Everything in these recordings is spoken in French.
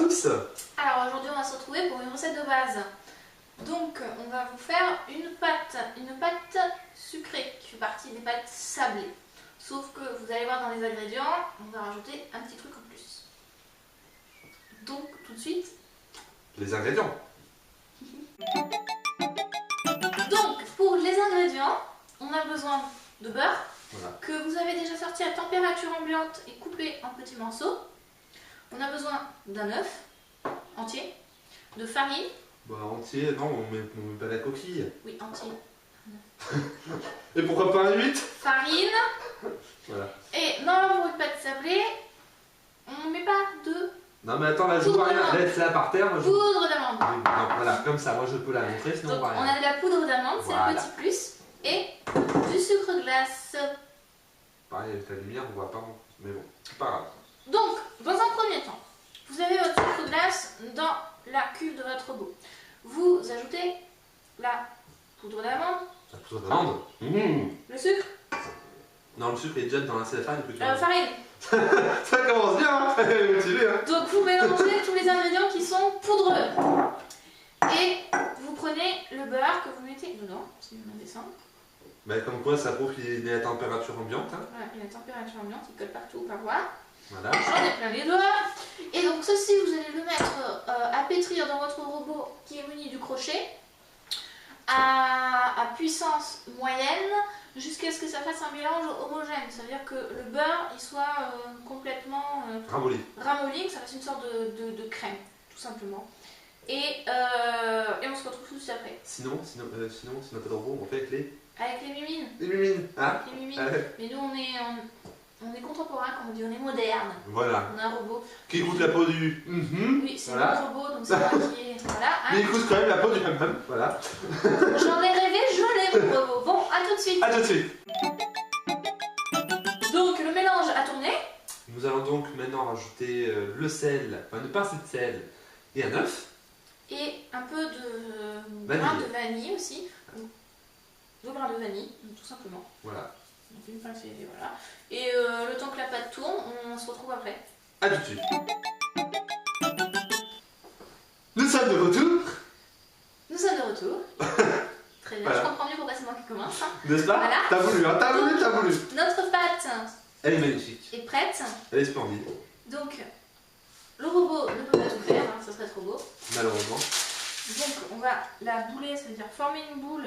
tous. Alors aujourd'hui on va se retrouver pour une recette de base. Donc on va vous faire une pâte sucrée qui fait partie des pâtes sablées. Sauf que vous allez voir dans les ingrédients, on va rajouter un petit truc en plus. Donc tout de suite. Les ingrédients. Donc pour les ingrédients, on a besoin de beurre Voilà. que vous avez déjà sorti à température ambiante et coupé en petits morceaux. On a besoin d'un œuf entier, de farine. Bah entier, non, on met pas la coquille. Oui, entier. Et pourquoi pas un 8? Farine. Voilà. Et normalement pour une pâte sablée, on ne met pas de Non mais attends, là je vois rien, laisse là par terre. Moi, je... poudre d'amande. Oui, non, voilà, comme ça, moi je peux la montrer, sinon Donc on voit on rien. a de la poudre d'amande, c'est Voilà. le petit plus. Et du sucre glace. Pareil avec la lumière, on voit pas, mais bon, c'est pas grave. Donc, dans un premier temps, vous avez votre sucre glace dans la cuve de votre robot. Vous ajoutez la poudre d'amande, La poudre d'amande. le sucre, Non, le sucre est déjà dans la farine que tu as. farine. Ça commence bien, hein. Motivé, hein. Donc vous mélangez tous les ingrédients qui sont poudreux. Et vous prenez le beurre que vous mettez dedans, si vous me descendre. Bah, comme quoi, ça prouve qu'il est à température ambiante. Hein. Voilà, et la température ambiante, il colle partout aux parois. Voilà. J'en ai plein les doigts. Et donc ceci, vous allez le mettre à pétrir dans votre robot qui est muni du crochet à puissance moyenne jusqu'à ce que ça fasse un mélange homogène. Ça veut dire que le beurre il soit complètement Ramolli. ramolli, que ça fasse une sorte de crème, tout simplement. Et on se retrouve tout de suite après. Sinon, si on n'a pas de robot, on fait avec les... Avec les mimines. Les mimines, hein. Avec les mimines. Mais nous on est contemporain, comme on dit, on est moderne. Voilà. On a un robot. Qui écoute la peau du... Oui, c'est voilà. mon robot, donc c'est moi qui est... Voilà. Hein. Mais il écoute quand même la peau du voilà. J'en ai rêvé, je l'ai mon robot. Bon, à tout de suite. A tout de suite. Donc le mélange a tourné. Nous allons donc maintenant rajouter le sel, enfin une pincée de sel et un œuf. Et un peu de Vanille. grain de vanille aussi. 2 grains de vanille, tout simplement. Voilà. Donc une pincée, voilà. Et le temps que la pâte tourne, on se retrouve après. A tout de suite. Nous sommes de retour. Nous sommes de retour. Très bien, Voilà. je comprends mieux pourquoi c'est moi qui commence. N'est-ce pas? Voilà. T'as voulu, hein. T'as voulu. Notre pâte Elle est magnifique. est prête. Elle est splendide. Donc le robot ne peut pas tout faire, hein, ça serait trop beau. Malheureusement. Donc on va la bouler, ça veut dire former une boule.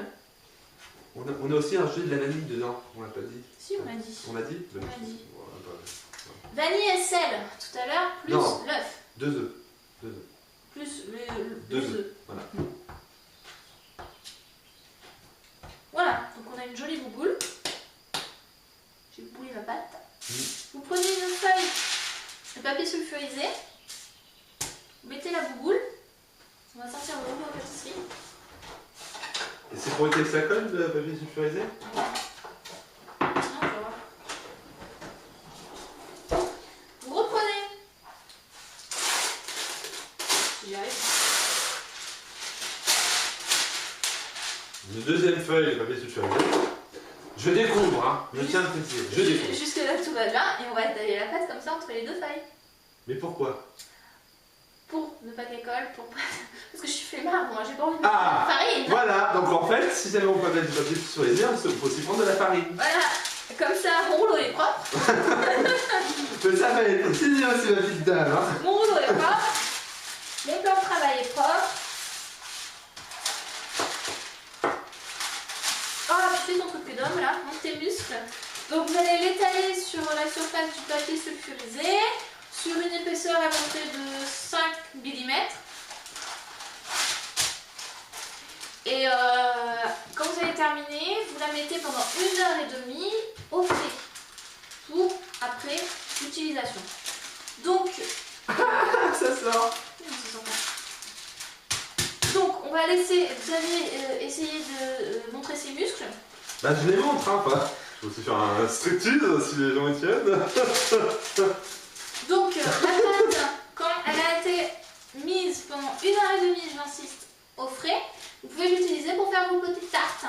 On a aussi rajouté de la vanille dedans. On l'a pas dit. Si, on l'a dit. On l'a dit? On l'a dit. Voilà, Vanille et sel tout à l'heure, plus Non. l'œuf, 2 œufs. 2 œufs. plus Deux les œufs. œufs. Voilà. Voilà, donc on a une jolie bouboule. J'ai boulé ma pâte. Vous prenez une feuille de papier sulfurisé, vous mettez la bouboule, on va sortir le robot à pâtisserie. Et c'est pour éviter que ça colle le papier sulfurisé? Sinon, on va voir. Vous reprenez. J'y arrive. Une deuxième feuille de papier sulfurisé. Je découvre, hein. Je tiens à le préciser. Je découvre. Jusque là tout va bien et on va étaler la pâte comme ça entre les deux feuilles. Mais pourquoi? Pour ne pas qu'elle colle, pour pas... Parce que je suis flemmarde, moi j'ai pas envie de mettre de Ah! la farine. Voilà, donc en fait, si jamais on peut mettre du papier sulfurisé, on peut aussi prendre de la farine. Voilà, comme ça mon rouleau est propre. Mais ça va être aussi bien aussi ma petite dame, hein. Mon rouleau est propre. Mon plan de travail est propre. Oh, tu fais ton truc d'homme là, monte tes muscles. Donc vous allez l'étaler sur la surface du papier sulfurisé, sur une épaisseur à peu près de 5 mm. Et quand vous avez terminé, vous la mettez pendant 1h30 au frais pour après utilisation. Donc, Ça sort. donc on va laisser Xavier essayer de montrer ses muscles. Bah je les montre, hein, pas. Je peux aussi faire un striptease si les gens y tiennent. Donc la pâte, quand elle a été mise pendant 1h30, j'insiste, au frais, vous pouvez l'utiliser pour faire vos petites tartes.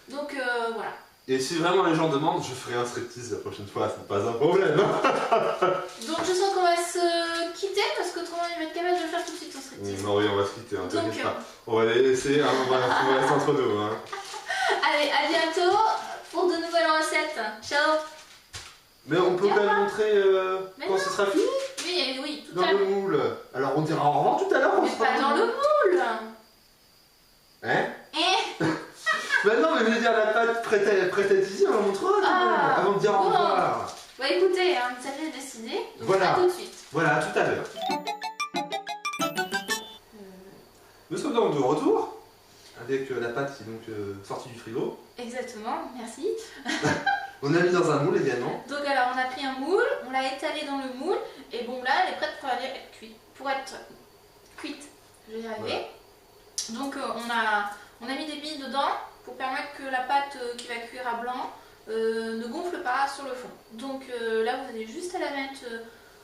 Donc voilà. Et si vraiment les gens demandent, je ferai un striptease la prochaine fois, c'est pas un problème. Donc je sens qu'on va se quitter parce qu'autrement il va être capable de faire tout de suite son striptease. Non, oui, on va se quitter, hein, Donc, t'inquiète pas. On va les laisser, hein, on va rester entre nous. Hein. Allez, à bientôt pour de nouvelles recettes. Ciao. Mais on peut quand même montrer quand ce sera fini Oui, oui, tout dans à le l'heure. moule. Alors on dira au revoir tout à l'heure. Mais pas dans le moule. Hein? Eh. Bah non, mais je veux dire la pâte prête à utiliser, on la montrera quand même, avant de dire au revoir. Bah écoutez, hein, vous avez décidé. Voilà. À tout de suite. Voilà, à tout à l'heure. Nous sommes donc de retour avec la pâte qui est donc sortie du frigo. Exactement, merci. On l'a mis dans un moule également. Donc alors on a pris un moule, on l'a étalé dans le moule et bon là elle est prête pour aller être cuite. Pour être cuite, je vais y arriver. Voilà. Donc on a mis des billes dedans pour permettre que la pâte qui va cuire à blanc ne gonfle pas sur le fond. Donc là vous avez juste à la mettre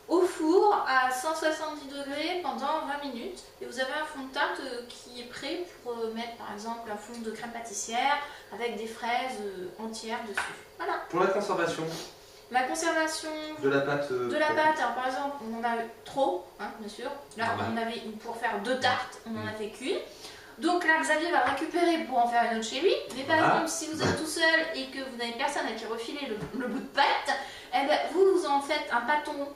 au four à 170 degrés pendant 20 minutes et vous avez un fond de tarte qui est prêt pour mettre par exemple un fond de crème pâtissière avec des fraises entières dessus. Voilà. Pour la conservation. La conservation de la pâte. Alors par exemple on en a trop, hein, bien sûr. Là on avait pour faire 2 tartes, on en a fait qu'une. Donc là Xavier va récupérer pour en faire une autre chez lui. Mais par exemple si vous êtes tout seul et que vous n'avez personne à qui refiler le bout de pâte, eh ben, vous en faites un pâton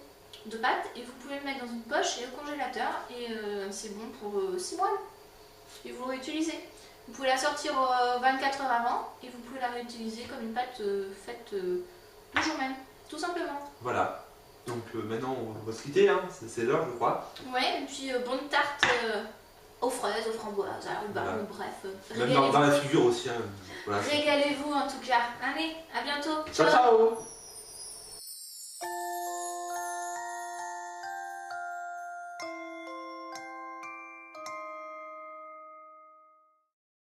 de pâte et vous pouvez le mettre dans une poche et au congélateur et c'est bon pour 6 mois et vous le réutilisez. Vous pouvez la sortir 24 heures avant et vous pouvez la réutiliser comme une pâte faite le jour même, tout simplement. Voilà, donc maintenant on va se quitter, hein. C'est l'heure je crois. Ouais, et puis bonne tarte aux fraises, aux framboises, à baron, bref. Même dans la figure aussi. Hein. Voilà. Régalez-vous en tout cas. Allez, à bientôt. Ciao ciao.